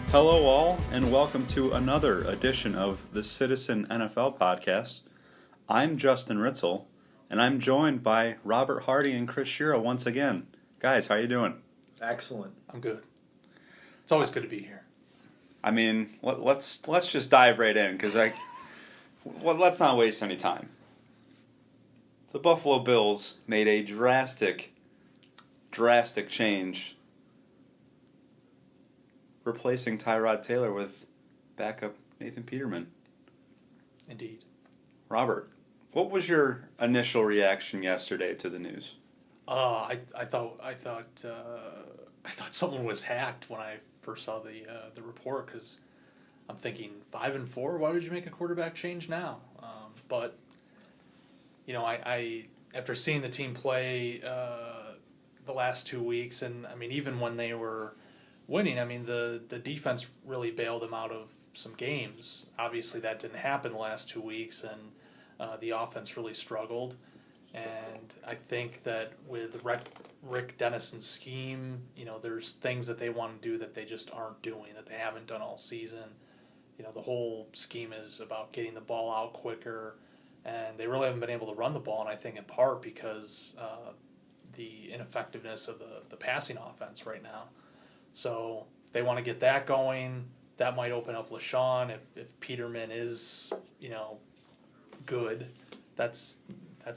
Hello all, and welcome to another edition of the Citizen NFL podcast. I'm Justin Ritzel, and I'm joined by Robert Harding and Chris Sciria once again. Guys, how you doing? Excellent. I'm good. It's always good to be here. I mean, let's just dive right in, because let's not waste any time. The Buffalo Bills made a drastic change, replacing Tyrod Taylor with backup Nathan Peterman. Indeed. Robert, what was your initial reaction yesterday to the news? I thought someone was hacked when I first saw the report, because I'm thinking 5-4. Why would you make a quarterback change now? But you know, I after seeing the team play the last 2 weeks, and I mean even when they were winning, I mean the defense really bailed them out of some games. Obviously that didn't happen the last 2 weeks, and the offense really struggled. And I think that with Rick Dennison's scheme, you know, there's things that they want to do that they just aren't doing, that they haven't done all season. You know, the whole scheme is about getting the ball out quicker, and they really haven't been able to run the ball, and I think in part because the ineffectiveness of the passing offense right now. So they want to get that going. That might open up LaShawn if Peterman is, you know, good. That's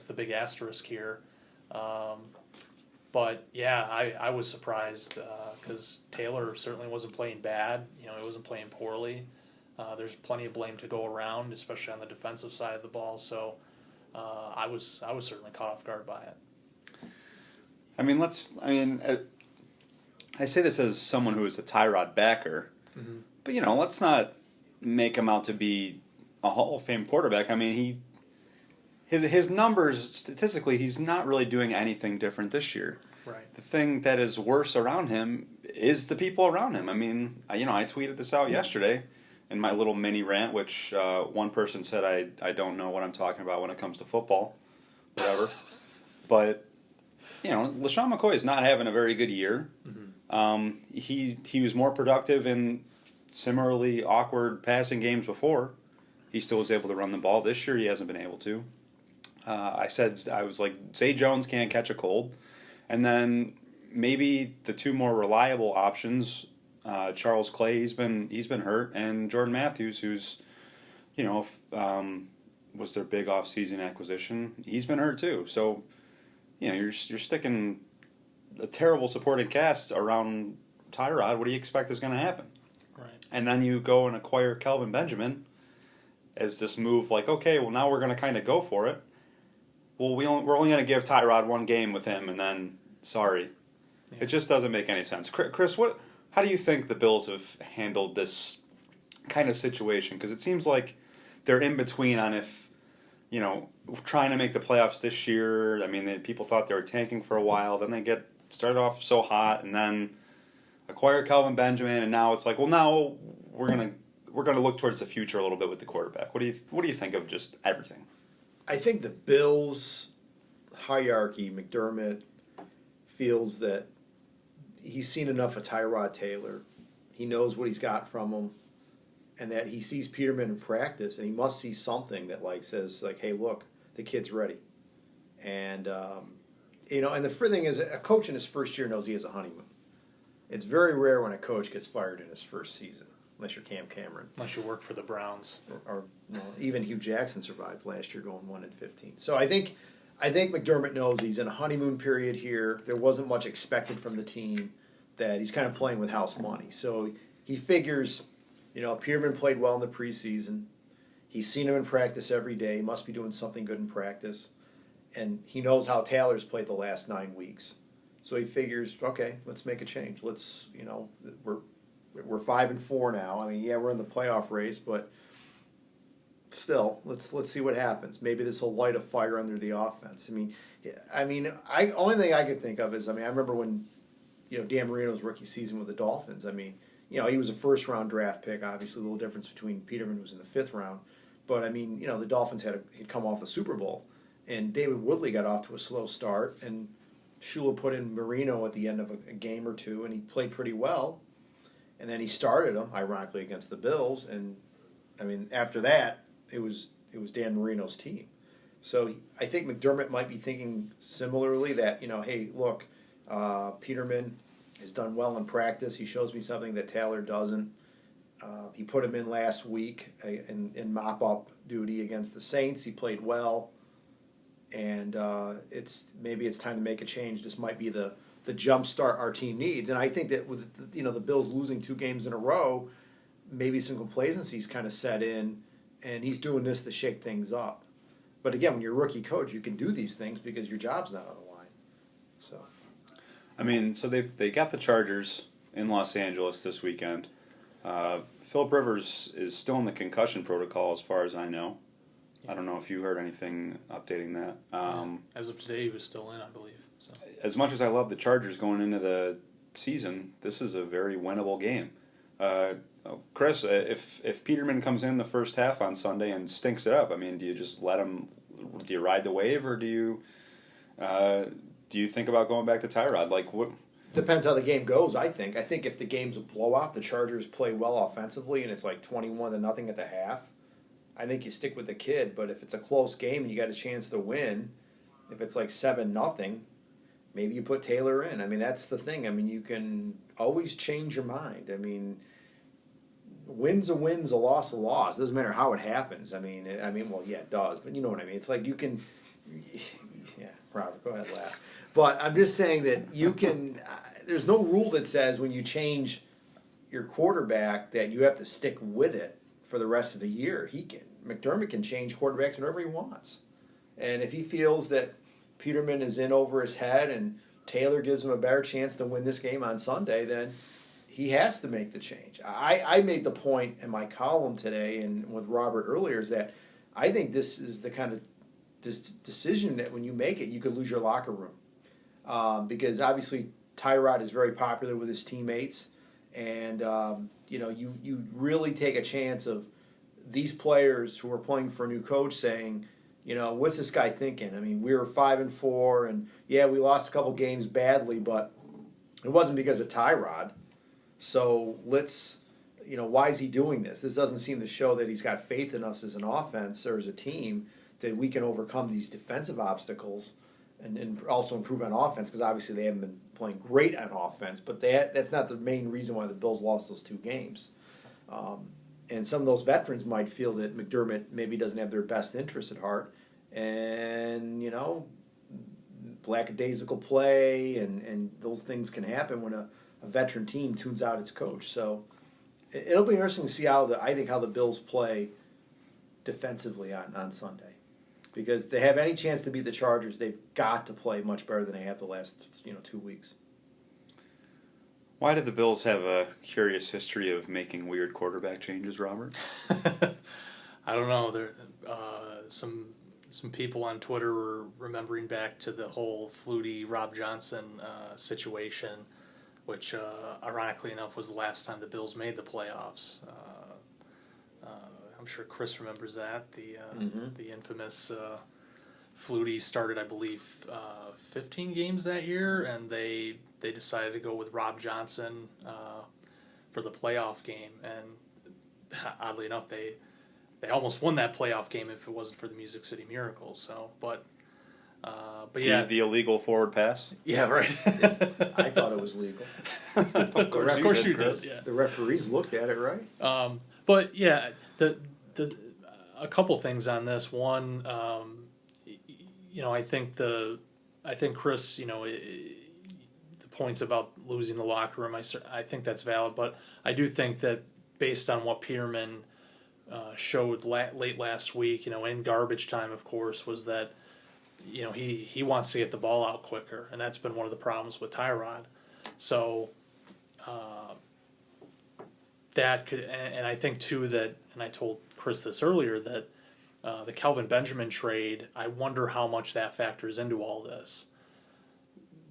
the big asterisk here. But yeah, I was surprised because Taylor certainly wasn't playing bad. You know, he wasn't playing poorly. There's plenty of blame to go around, especially on the defensive side of the ball. So I was certainly caught off guard by it. I say this as someone who is a Tyrod backer, but you know, let's not make him out to be a Hall of Fame quarterback. I mean, his numbers statistically, he's not really doing anything different this year. Right. The thing that is worse around him is the people around him. I mean, I tweeted this out yesterday in my little mini rant, which one person said I don't know what I'm talking about when it comes to football, whatever. But you know, LaShawn McCoy is not having a very good year. He was more productive in similarly awkward passing games before. He still was able to run the ball. This year he hasn't been able to. I was like, Zay Jones can't catch a cold. And then maybe the two more reliable options, Charles Clay, he's been hurt, and Jordan Matthews, who's, you know, was their big off-season acquisition. He's been hurt too. So, you know, you're sticking a terrible supporting cast around Tyrod. What do you expect is going to happen? Right. And then you go and acquire Kelvin Benjamin as this move, like, okay, well, now we're going to kind of go for it. Well, we're only going to give Tyrod one game with him, and then, sorry. Yeah. It just doesn't make any sense. Chris, how do you think the Bills have handled this kind of situation? Because it seems like they're in between on if, you know, trying to make the playoffs this year. I mean, people thought they were tanking for a while. Then they started off so hot, and then acquire Kelvin Benjamin, and now it's like, well, now we're gonna look towards the future a little bit with the quarterback. What do you think of just everything? I think the Bills hierarchy, McDermott feels that he's seen enough of Tyrod Taylor. He knows what he's got from him, and that he sees Peterman in practice, and he must see something that says, hey, look, the kid's ready. And you know, and the thing is, a coach in his first year knows he has a honeymoon. It's very rare when a coach gets fired in his first season, unless you're Cam Cameron. Unless you work for the Browns. Or even Hugh Jackson survived last year going 1-15. So I think McDermott knows he's in a honeymoon period here. There wasn't much expected from the team, that he's kind of playing with house money. So he figures, you know, Peterman played well in the preseason. He's seen him in practice every day. He must be doing something good in practice. And he knows how Taylor's played the last 9 weeks. So he figures, okay, let's make a change. Let's, you know, we're 5-4 now. I mean, yeah, we're in the playoff race, but still, let's see what happens. Maybe this will light a fire under the offense. Only thing I could think of is, I remember when, Dan Marino's rookie season with the Dolphins. He was a first round draft pick. Obviously, a little difference between Peterman, who was in the 5th round. But the Dolphins had come off the Super Bowl, and David Woodley got off to a slow start, and Shula put in Marino at the end of a game or two, and he played pretty well. And then he started him, ironically, against the Bills, and after that, it was Dan Marino's team. So I think McDermott might be thinking similarly that, hey, look, Peterman has done well in practice. He shows me something that Taylor doesn't. He put him in last week in mop-up duty against the Saints. He played well, and maybe it's time to make a change. This might be the jump start our team needs. And I think that with the Bills losing 2 games in a row, maybe some complacency's kind of set in, and he's doing this to shake things up. But again, when you're a rookie coach, you can do these things because your job's not on the line. So, so they got the Chargers in Los Angeles this weekend. Philip Rivers is still in the concussion protocol, as far as I know. I don't know if you heard anything updating that. As of today, he was still in, I believe. So. As much as I love the Chargers going into the season, this is a very winnable game. Chris, if Peterman comes in the first half on Sunday and stinks it up, do you just let him? Do you ride the wave, or do you think about going back to Tyrod? Like what? Depends how the game goes. I think if the game's a blowout, the Chargers play well offensively, and it's like 21-0 at the half, I think you stick with the kid. But if it's a close game and you got a chance to win, if it's like 7-0, maybe you put Taylor in. That's the thing. You can always change your mind. Win's a win's, a loss a loss. It doesn't matter how it happens. Well, yeah, it does, but you know what I mean. It's like you can, yeah, Robert, go ahead, laugh. But I'm just saying that you can. There's no rule that says when you change your quarterback that you have to stick with it for the rest of the year. McDermott can change quarterbacks whenever he wants, and if he feels that Peterman is in over his head and Taylor gives him a better chance to win this game on Sunday, then he has to make the change. I made the point in my column today and with Robert earlier is that I think this is the kind of this decision that when you make it, you could lose your locker room. Because obviously Tyrod is very popular with his teammates, and you really take a chance of these players who are playing for a new coach saying, what's this guy thinking? We were 5-4, and yeah, we lost a couple games badly, but it wasn't because of Tyrod. So why is he doing this? This doesn't seem to show that he's got faith in us as an offense or as a team that we can overcome these defensive obstacles and also improve on offense, because obviously they haven't been playing great on offense, but that's not the main reason why the Bills lost those 2 games. And some of those veterans might feel that McDermott maybe doesn't have their best interests at heart, and lackadaisical play and those things can happen when a veteran team tunes out its coach. So it'll be interesting to see how the Bills play defensively on Sunday. Because if they have any chance to beat the Chargers, they've got to play much better than they have the last 2 weeks. Why did the Bills have a curious history of making weird quarterback changes, Robert? I don't know. There, some people on Twitter were remembering back to the whole Flutie Rob Johnson situation, which ironically enough was the last time the Bills made the playoffs. I'm sure Chris remembers that. The infamous Flutie started, I believe, 15 games that year, and they decided to go with Rob Johnson for the playoff game. And oddly enough, they almost won that playoff game if it wasn't for the Music City Miracle. So, but yeah, the illegal forward pass. Yeah, right. I thought it was legal. Of course you did. Yeah. The referees looked at it, right? But yeah, the a couple things on this. One, I think Chris, the points about losing the locker room, I think that's valid. But I do think that based on what Peterman showed late last week, in garbage time, of course, was that he wants to get the ball out quicker, and that's been one of the problems with Tyrod. So that could, and I think too that, and I told Chris this earlier, that the Kelvin Benjamin trade, I wonder how much that factors into all this.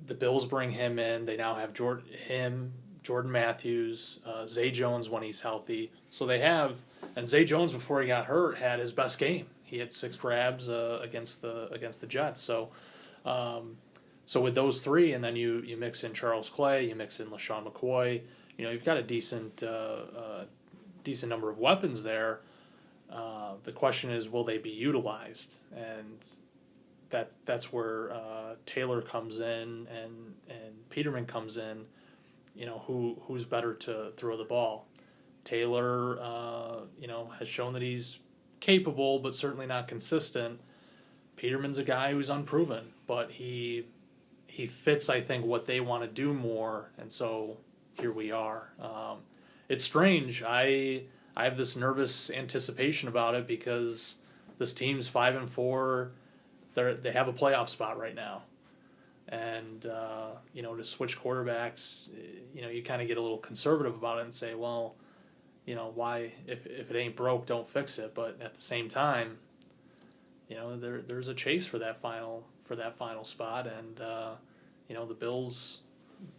The Bills bring him in. They now have Jordan Matthews, Zay Jones when he's healthy. So they have, and Zay Jones before he got hurt had his best game. He had 6 grabs against the Jets. So, so with those 3, and then you mix in Charles Clay, you mix in LaShawn McCoy. You've got a decent number of weapons there. The question is, will they be utilized? And that's where Taylor comes in and Peterman comes in. Who's better to throw the ball? Taylor, has shown that he's capable, but certainly not consistent. Peterman's a guy who's unproven, but he fits, I think, what they want to do more, and so here we are. It's strange. I have this nervous anticipation about it because this team's 5-4. They have a playoff spot right now, and to switch quarterbacks, you kind of get a little conservative about it and say, well, why if it ain't broke, don't fix it. But at the same time, there's a chase for that final spot, and the Bills,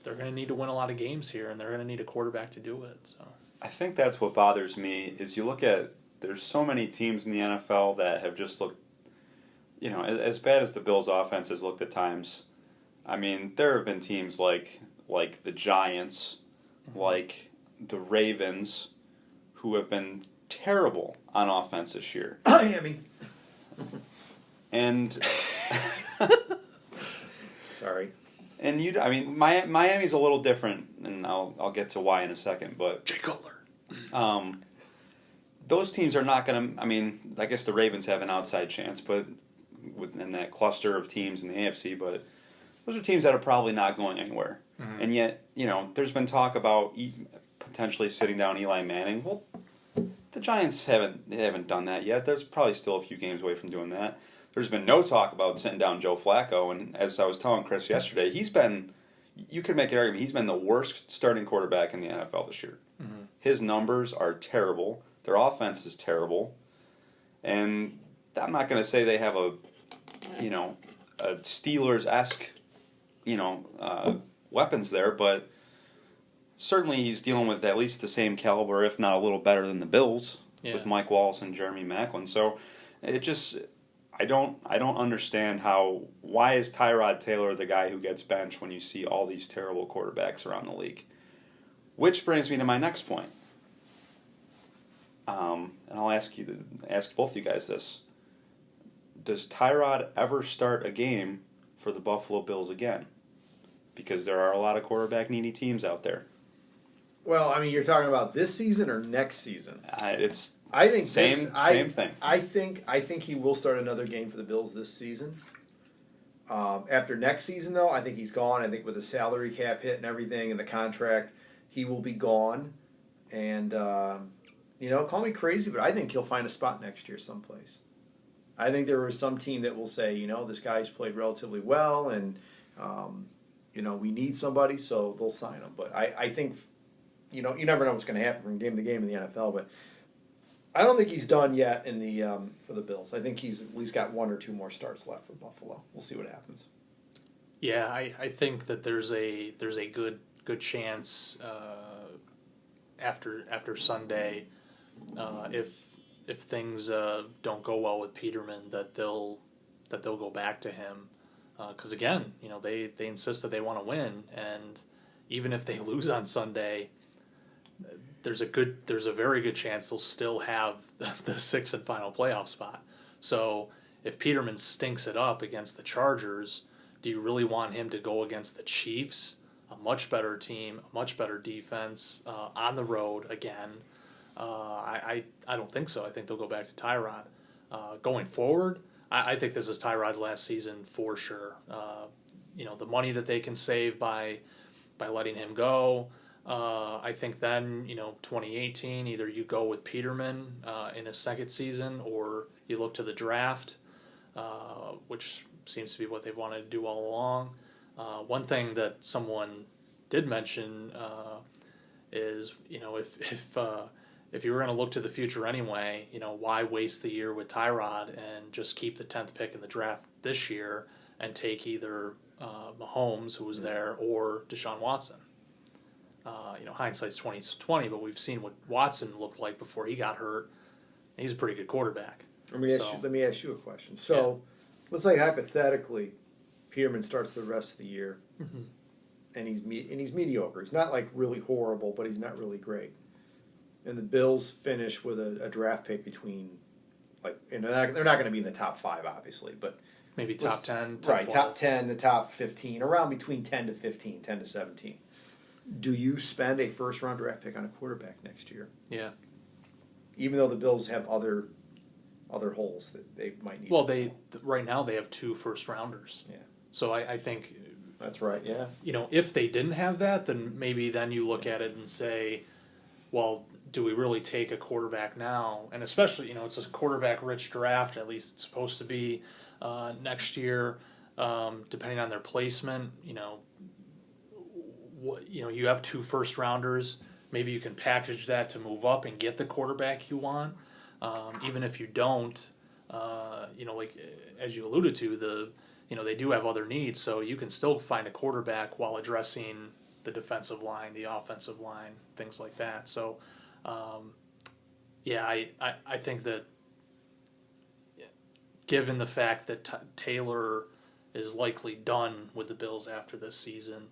they're going to need to win a lot of games here, and they're going to need a quarterback to do it. So I think that's what bothers me is you look at there's so many teams in the NFL that have just looked, as bad as the Bills' offense has looked at times. I mean, there have been teams like the Giants, like the Ravens, who have been terrible on offense this year. Miami. And sorry. And Miami's a little different, and I'll get to why in a second. But Jay Cutler. Those teams are not going to. I guess the Ravens have an outside chance, but within that cluster of teams in the AFC, but those are teams that are probably not going anywhere. Mm-hmm. And yet, there's been talk about potentially sitting down Eli Manning. Well, the Giants haven't done that yet. There's probably still a few games away from doing that. There's been no talk about sitting down Joe Flacco, and as I was telling Chris yesterday, you could make an argument, he's been the worst starting quarterback in the NFL this year. Mm-hmm. His numbers are terrible. Their offense is terrible. And I'm not going to say they have a Steelers-esque, weapons there, but certainly he's dealing with at least the same caliber, if not a little better than the Bills, with Mike Wallace and Jeremy Maclin. So it just, I don't understand why is Tyrod Taylor the guy who gets benched when you see all these terrible quarterbacks around the league? Which brings me to my next point. And I'll ask both of you guys this. Does Tyrod ever start a game for the Buffalo Bills again? Because there are a lot of quarterback-needy teams out there. Well, you're talking about this season or next season? It's I think same thing. I think he will start another game for the Bills this season. After next season, though, I think he's gone. I think with the salary cap hit and everything and the contract, he will be gone. And call me crazy, but I think he'll find a spot next year someplace. I think there was some team that will say, this guy's played relatively well, and we need somebody, so they'll sign him. But I think, you never know what's going to happen from game to game in the NFL. But I don't think he's done yet in the for the Bills. I think he's at least got 1 or 2 more starts left for Buffalo. We'll see what happens. Yeah, I think that there's a good chance after Sunday, if things don't go well with Peterman, that they'll go back to him. Because again, they insist that they want to win, and even if they lose on Sunday, there's a very good chance they'll still have the 6th and final playoff spot. So if Peterman stinks it up against the Chargers, do you really want him to go against the Chiefs, a much better team, a much better defense, on the road again? I don't think so. I think they'll go back to Tyrod. Going forward, I think this is Tyrod's last season for sure. The money that they can save by letting him go. I think then, 2018, either you go with Peterman in his second season, or you look to the draft, which seems to be what they've wanted to do all along. One thing that someone did mention is, if you were going to look to the future anyway, why waste the year with Tyrod and just keep the 10th pick in the draft this year and take either Mahomes, who was there, or Deshaun Watson? Hindsight's 20/20, but we've seen what Watson looked like before he got hurt. He's a pretty good quarterback. Let me ask you a question. So, let's say hypothetically, Peterman starts the rest of the year, and he's mediocre. He's not like really horrible, but he's not really great. And the Bills finish with a draft pick between, they're not going to be in the top 5, obviously, but maybe top 10, top 12. top 10, the top 15, around between 10 to 15, 10 to 17. Do you spend a first-round draft pick on a quarterback next year? Yeah. Even though the Bills have other holes that they might need. Well, right now they have 2 first-rounders. Yeah. So I think That's right, yeah. If they didn't have that, then maybe then you look at it and say, well, do we really take a quarterback now? And especially, it's a quarterback-rich draft, at least it's supposed to be next year, depending on their placement. You have 2 first-rounders. Maybe you can package that to move up and get the quarterback you want. Even if you don't, like as you alluded to, they do have other needs, so you can still find a quarterback while addressing the defensive line, the offensive line, things like that. So, I think that given the fact that Taylor is likely done with the Bills after this season,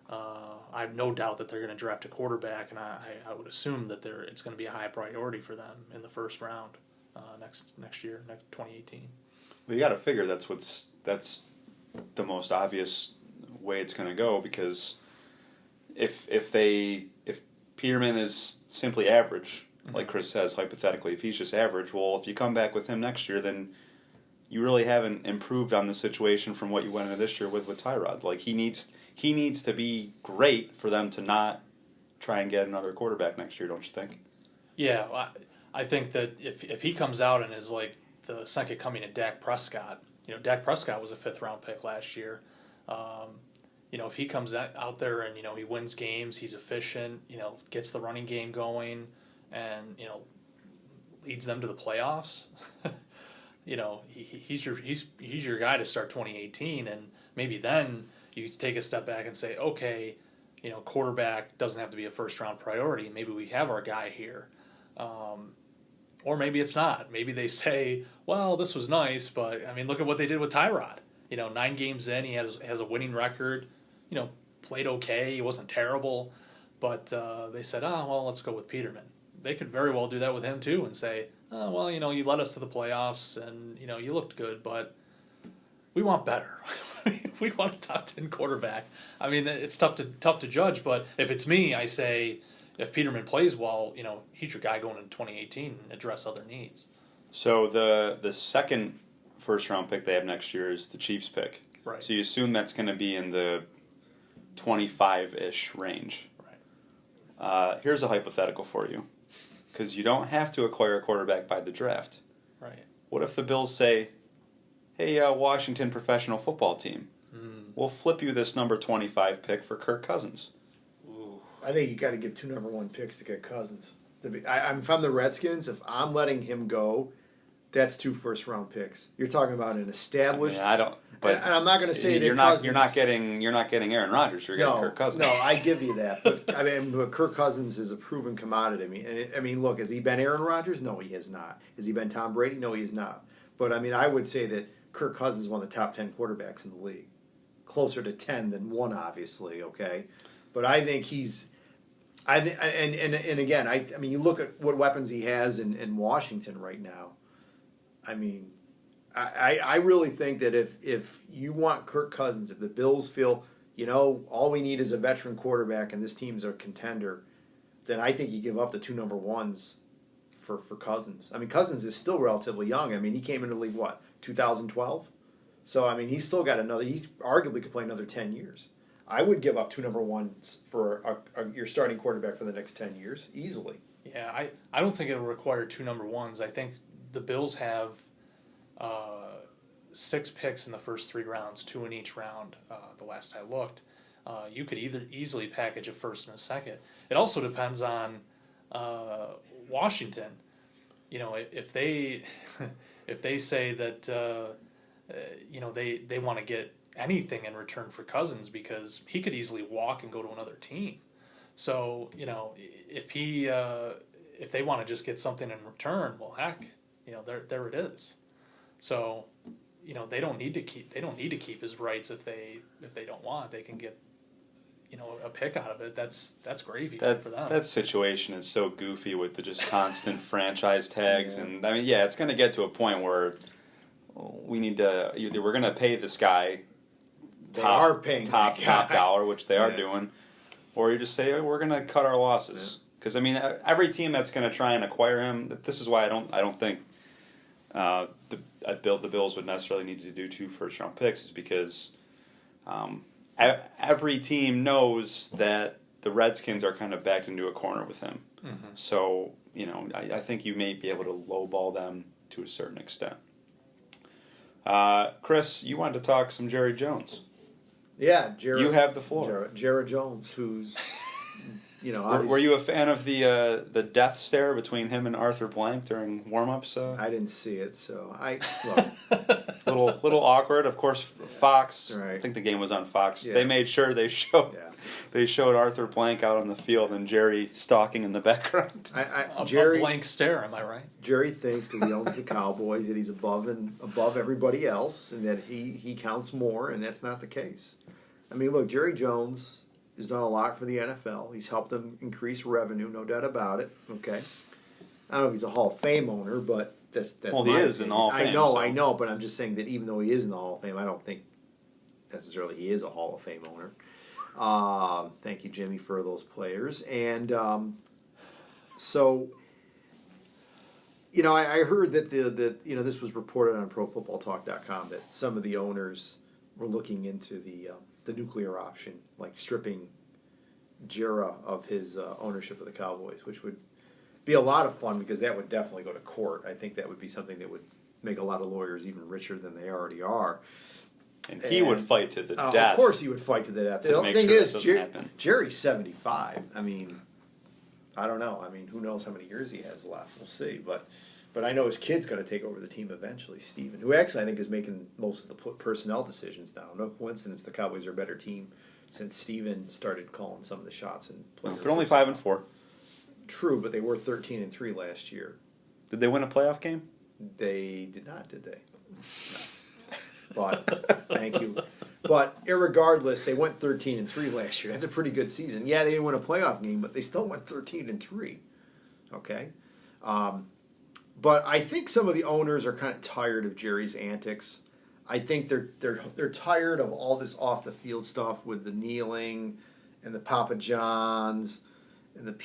I have no doubt that they're going to draft a quarterback, and I would assume that it's going to be a high priority for them in the first round next year, 2018. Well, you got to figure that's the most obvious way it's going to go, because if Peterman is simply average, like Chris says, hypothetically, if he's just average, well, if you come back with him next year, then you really haven't improved on the situation from what you went into this year with Tyrod. Like, he needs to be great for them to not try and get another quarterback next year, don't you think? Yeah, I think that if he comes out and is like the second coming of Dak Prescott, Dak Prescott was a 5th-round pick last year. If he comes out there and, he wins games, he's efficient, gets the running game going, and, leads them to the playoffs, he's your guy to start 2018, and maybe then you take a step back and say, okay, quarterback doesn't have to be a first-round priority. Maybe we have our guy here. Or maybe it's not. Maybe they say, well, this was nice, but, look at what they did with Tyrod. 9 games in, he has a winning record, played okay, he wasn't terrible, but they said, let's go with Peterman. They could very well do that with him, too, and say, you led us to the playoffs, and, you looked good, but we want better. We want a top 10 quarterback. It's tough to judge, but if it's me, I say, if Peterman plays well, he's your guy going into 2018 and address other needs. So the second first-round pick they have next year is the Chiefs pick. Right. So you assume that's going to be in the 25-ish range. Right. Here's a hypothetical for you, because you don't have to acquire a quarterback by the draft. Right. What if the Bills say, hey, Washington professional football team, we'll flip you this number 25 pick for Kirk Cousins? I think you got to give 2 number 1 picks to get Cousins. I'm from the Redskins. If I'm letting him go, that's 2 first-round picks. You're talking about an established. I don't. But and I'm not going to say that you're not. Cousins, You're not getting Aaron Rodgers. You're getting Kirk Cousins. No, I give you that. But Kirk Cousins is a proven commodity. Look, has he been Aaron Rodgers? No, he has not. Has he been Tom Brady? No, he has not. But I would say that Kirk Cousins is one of the top 10 quarterbacks in the league, closer to 10 than 1, obviously. Okay, but I think he's. And again, you look at what weapons he has in Washington right now. I really think that if you want Kirk Cousins, if the Bills feel, all we need is a veteran quarterback and this team's a contender, then I think you give up the 2 number 1s for Cousins. Cousins is still relatively young. He came into the league, 2012? So, he's still got he arguably could play another 10 years. I would give up 2 number 1s for your starting quarterback for the next 10 years, easily. Yeah, I don't think it'll require 2 number 1s. I think the Bills have 6 picks in the first 3 rounds, 2 in each round, the last I looked. You could easily package a first and a second. It also depends on Washington, if they if they say that they want to get anything in return for Cousins because he could easily walk and go to another team. So if they want to just get something in return, well, heck, there it is. So they don't need to keep his rights if they don't want. They can get a pick out of it. That's gravy for them. That situation is so goofy with the just constant franchise tags, and I mean, it's going to get to a point where we need to either we're going to pay this guy top dollar, which they are doing, or you just say we're going to cut our losses. Because I mean, every team that's going to try and acquire him, this is why I don't think the Bills would necessarily need to do 2 first-round picks, is because every team knows that the Redskins are kind of backed into a corner with him. Mm-hmm. So I think you may be able to lowball them to a certain extent. Chris, you wanted to talk some Jerry Jones. Yeah, Jerry. You have the floor. Jerry Jones, who's, were you a fan of the death stare between him and Arthur Blank during warm-ups? I didn't see it, so little awkward. Of course, Fox. Right. I think the game was on Fox. Yeah. They made sure they showed Arthur Blank out on the field and Jerry stalking in the background. Jerry, a blank stare. Am I right? Jerry thinks because he owns the Cowboys that he's above everybody else, and that he counts more, and that's not the case. I mean, look, Jerry Jones has done a lot for the NFL. He's helped them increase revenue, no doubt about it. Okay, I don't know if he's a Hall of Fame owner, but that's well, he is in the Hall of Fame. I know, but I'm just saying that even though he is in the Hall of Fame, I don't think necessarily he is a Hall of Fame owner. Thank you, Jimmy, for those players. And so, I heard that this was reported on ProFootballTalk.com that some of the owners were looking into the nuclear option, like stripping Jera of his ownership of the Cowboys, which would be a lot of fun because that would definitely go to court. I think that would be something that would make a lot of lawyers even richer than they already are. And he would fight to the death. Of course he would fight to the death. The thing is, Jerry's 75. I mean, I don't know. I mean, who knows how many years he has left. We'll see. But I know his kid's going to take over the team eventually, Steven, who actually I think is making most of the personnel decisions now. No coincidence the Cowboys are a better team since Steven started calling some of the shots and playing. They're only 5-4. True, but they were 13-3 last year. Did they win a playoff game? They did not, did they? No. But thank you. But irregardless, they went 13-3 last year. That's a pretty good season. Yeah, they didn't win a playoff game, but they still went 13-3. Okay. But I think some of the owners are kind of tired of Jerry's antics. I think they're tired of all this off the field stuff with the kneeling and the Papa Johns and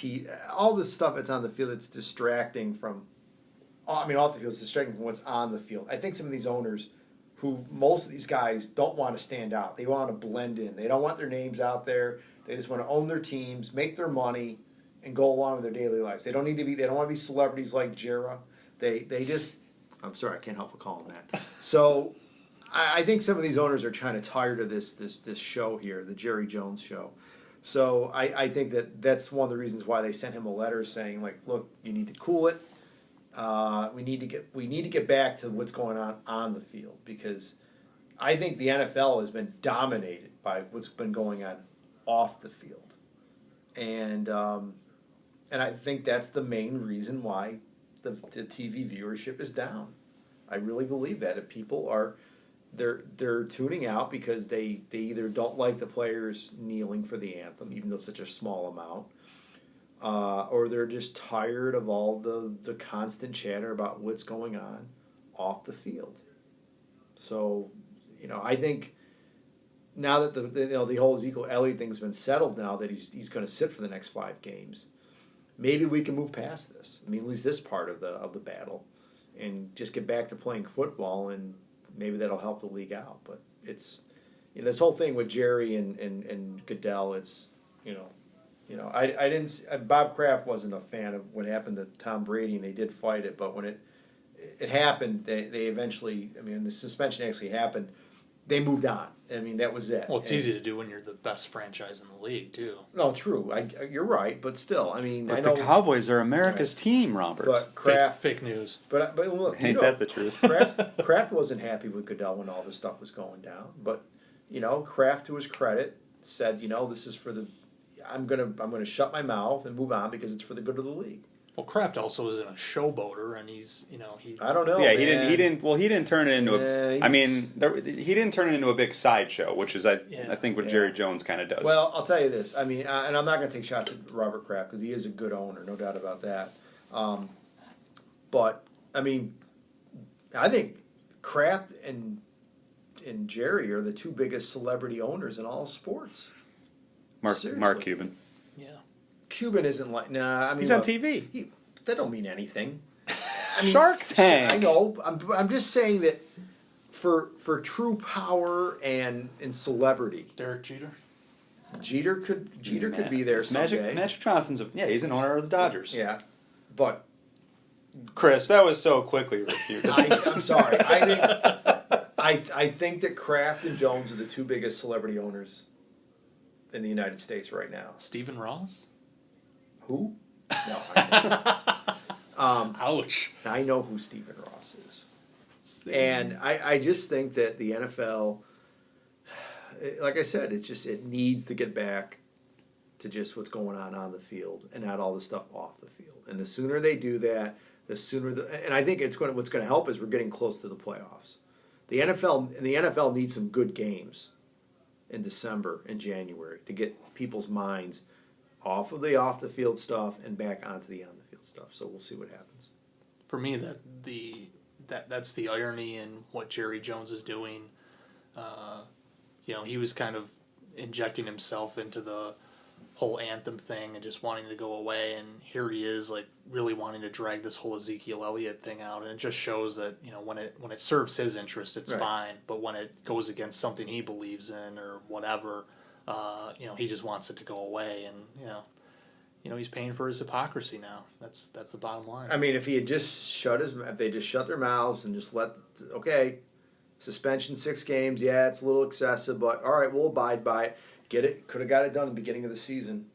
all this stuff that's on the field that's distracting from. I mean, off the field is distracting from what's on the field. I think some of these owners, who most of these guys don't want to stand out. They want to blend in. They don't want their names out there. They just want to own their teams, make their money, and go along with their daily lives. They don't need to be. They don't want to be celebrities like Jera. They just. I'm sorry, I can't help but call them that. So, I think some of these owners are kind of tired of this show here, the Jerry Jones show. So I think that's one of the reasons why they sent him a letter saying, like, look, you need to cool it. We need to get back to what's going on the field, because I think the NFL has been dominated by what's been going on off the field, and I think that's the main reason why the TV viewership is down. I really believe that if people are they're tuning out because they either don't like the players kneeling for the anthem, even though it's such a small amount. Or they're just tired of all the constant chatter about what's going on off the field. So, I think now that the whole Ezekiel Elliott thing's been settled, now that he's going to sit for the next 5 games, maybe we can move past this. I mean, at least this part of the battle, and just get back to playing football, and maybe that'll help the league out. But it's this whole thing with Jerry and Goodell. It's I didn't. Bob Kraft wasn't a fan of what happened to Tom Brady, and they did fight it. But when it happened, they eventually. I mean, the suspension actually happened. they moved on. I mean, that was it. Well, it's easy to do when you're the best franchise in the league, too. No, true. You're right, but still, I mean, But I know the Cowboys are America's team, Robert. But Kraft, Fake news. but look, Ain't that the truth? Kraft wasn't happy with Goodell when all this stuff was going down. But Kraft, to his credit, said, this is for the. I'm gonna shut my mouth and move on because it's for the good of the league. Well, Kraft also isn't a showboater, and he's, he. I don't know. Yeah, man. he didn't turn it into a. I mean, he didn't turn it into a big sideshow, which is I think what Jerry Jones kind of does. Well, I'll tell you this. I mean, and I'm not going to take shots at Robert Kraft because he is a good owner, no doubt about that. But I mean, I think Kraft and Jerry are the two biggest celebrity owners in all sports. Mark Cuban. Yeah. Cuban isn't like I mean He's on TV. That don't mean anything. I mean, Shark Tank. I know. I'm just saying that for true power and celebrity, Derek Jeter. Jeter could be there someday. Magic Johnson's he's an owner of the Dodgers. Yeah, but Chris, that was so quickly refuted. I'm sorry. I think that Kraft and Jones are the two biggest celebrity owners in the United States right now. Stephen Ross? Who? No. Ouch. I know who Stephen Ross is. And I just think that the NFL, like I said, it needs to get back to just what's going on the field and not all the stuff off the field. And the sooner they do that, the sooner and I think what's going to help is we're getting close to the playoffs. The NFL needs some good games in December and January to get people's minds off the field stuff and back onto the on the field stuff. So we'll see what happens. For me, that's the irony in what Jerry Jones is doing. He was kind of injecting himself into the whole anthem thing and just wanting to go away, and here he is like really wanting to drag this whole Ezekiel Elliott thing out, and it just shows that when it serves his interest, it's fine, but when it goes against something he believes in or whatever, he just wants it to go away, and he's paying for his hypocrisy now. That's the bottom line. I mean, if they just shut their mouths and just suspension 6 games, yeah, it's a little excessive, but all right, we'll abide by it. Get it? Could have got it done at the beginning of the season,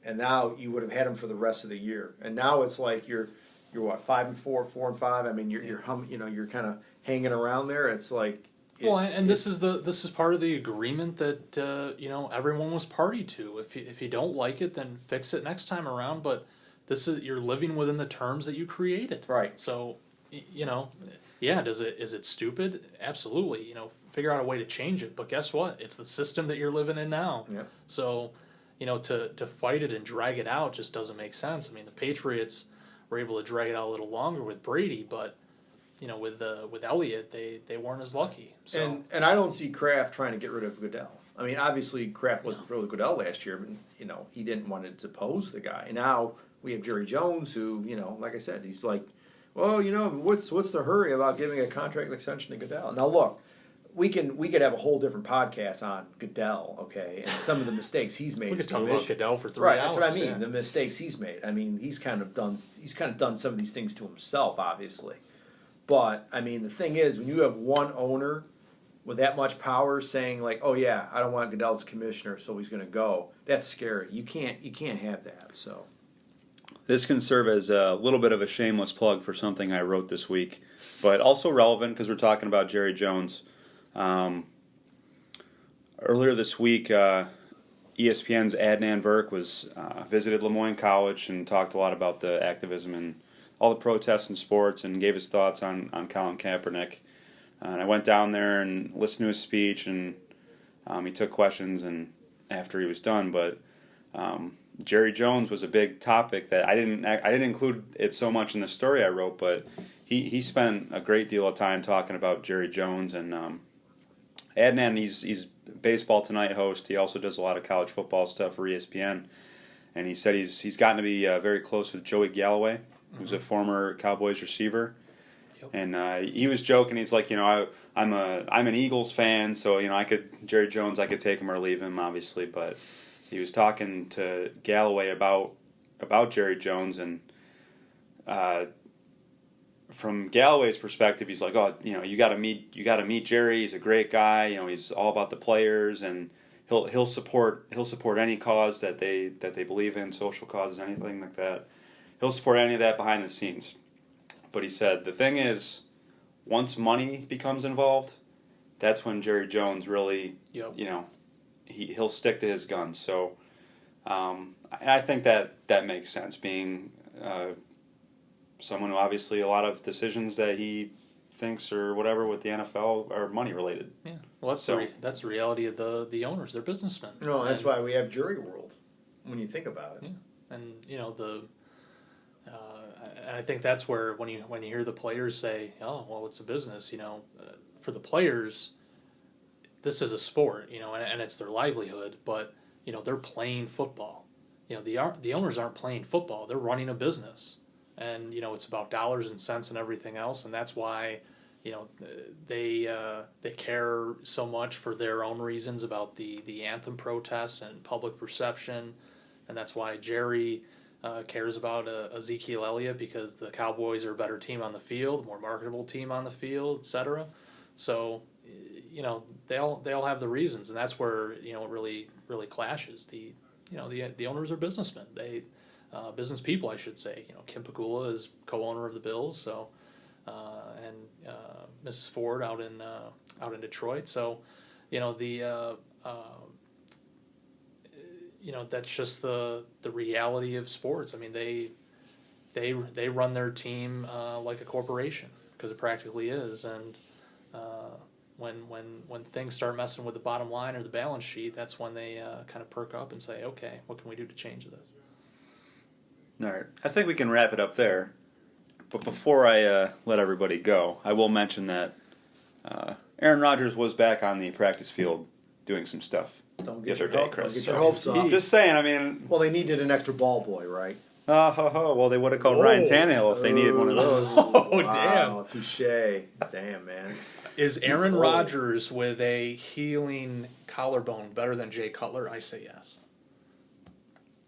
and now you would have had him for the rest of the year. And now it's like you're what, 5-4, 4-5. I mean, you're kind of hanging around there. It's like this is part of the agreement that everyone was party to. If you don't like it, then fix it next time around. But you're living within the terms that you created. Right. So is it stupid? Absolutely. Figure out a way to change it. But guess what? It's the system that you're living in now. Yeah. So, to fight it and drag it out just doesn't make sense. I mean, the Patriots were able to drag it out a little longer with Brady, but with Elliott, they weren't as lucky. So. And I don't see Kraft trying to get rid of Goodell. I mean, obviously Kraft wasn't thrilled with Goodell last year, but he didn't want to depose the guy. And now we have Jerry Jones, who like I said, he's like, well, what's the hurry about giving a contract extension to Goodell? Now look, we could have a whole different podcast on Goodell, okay, and some of the mistakes he's made. We could talk about Goodell for 3 right, hours. that's what I mean. Yeah. The mistakes he's made. I mean, he's kind of done some of these things to himself, obviously. But I mean, the thing is, when you have one owner with that much power saying like, "Oh yeah, I don't want Goodell as commissioner, so he's going to go," that's scary. You can't have that. So this can serve as a little bit of a shameless plug for something I wrote this week, but also relevant because we're talking about Jerry Jones. Earlier this week, ESPN's Adnan Virk visited Lemoyne College and talked a lot about the activism and all the protests in sports and gave his thoughts on Colin Kaepernick. And I went down there and listened to his speech, and he took questions and after he was done. But Jerry Jones was a big topic that I didn't include it so much in the story I wrote, but he spent a great deal of time talking about Jerry Jones and Adnan. He's Baseball Tonight host. He also does a lot of college football stuff for ESPN, and he said he's gotten to be very close with Joey Galloway, who's a former Cowboys receiver. Yep. And he was joking. He's like, I'm an Eagles fan, so Jerry Jones, I could take him or leave him, obviously. But he was talking to Galloway about Jerry Jones, and from Galloway's perspective, he's like, oh, you got to meet Jerry. He's a great guy. He's all about the players, and he'll support any cause that they believe in, social causes, anything like that. He'll support any of that behind the scenes. But he said the thing is, once money becomes involved, that's when Jerry Jones really, he'll stick to his guns. So I think that makes sense, being someone who obviously a lot of decisions that he thinks or whatever with the NFL are money related. Yeah, well, that's the reality of the owners. They're businessmen. No, that's why we have Jury World. When you think about it, yeah. And I think that's where when you hear the players say, "Oh, well, it's a business," for the players, this is a sport, and it's their livelihood. But they're playing football. The owners aren't playing football; they're running a business. And it's about dollars and cents and everything else, and that's why they care so much for their own reasons about the anthem protests and public perception, and that's why Jerry cares about Ezekiel Elliott, because the Cowboys are a better team on the field, more marketable team on the field, etc. So they all have the reasons, and that's where it really clashes. The owners are businessmen. Business people, I should say. Kim Pagula is co-owner of the Bills, so and Mrs. Ford out in Detroit. So, that's just the reality of sports. I mean, they run their team like a corporation, because it practically is. And when things start messing with the bottom line or the balance sheet, that's when they kind of perk up and say, okay, what can we do to change this? All right, I think we can wrap it up there. But before I let everybody go, I will mention that Aaron Rodgers was back on the practice field doing some stuff. Don't get your hopes up. Just saying, I mean... Well, they needed an extra ball boy, right? Well, they would have called Ryan Tannehill if they needed one of those. Oh, wow, damn. Touche. Damn, man. Is Aaron Rodgers with a healing collarbone better than Jay Cutler? I say yes.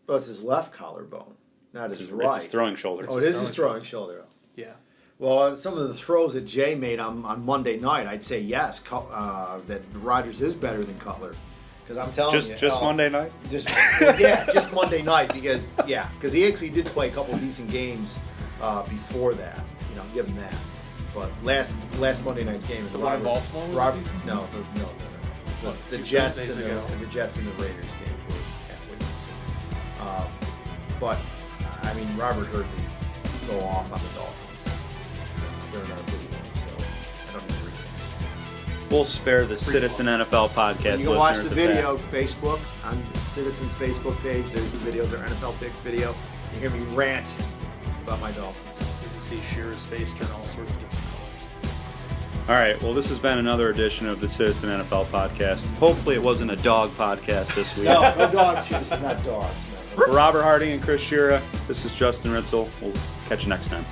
Well, it's his left collarbone. Not his right. It's his throwing shoulder. It is his throwing shoulder. Yeah. Well, some of the throws that Jay made on Monday night, I'd say yes, that Rodgers is better than Cutler. Because I'm telling you. Just Monday night? Just Monday night, because he actually did play a couple of decent games before that. Give him that. But last Monday night's game is the one in Baltimore? No. The Jets and the Raiders games were halfway decent. But I mean, Robert heard me go off on the Dolphins. They're not a good one, so I don't agree. We'll spare the Citizen NFL podcast. You can watch the video Facebook on Citizen's Facebook page. There's the videos, our NFL picks video. You hear me rant about my Dolphins. You can see Shearer's face turn all sorts of different colors. All right, well, this has been another edition of the Citizen NFL podcast. Hopefully it wasn't a dog podcast this week. No dogs here. Not dogs. No. For Robert Harding and Chris Sciria, this is Justin Ritzel. We'll catch you next time.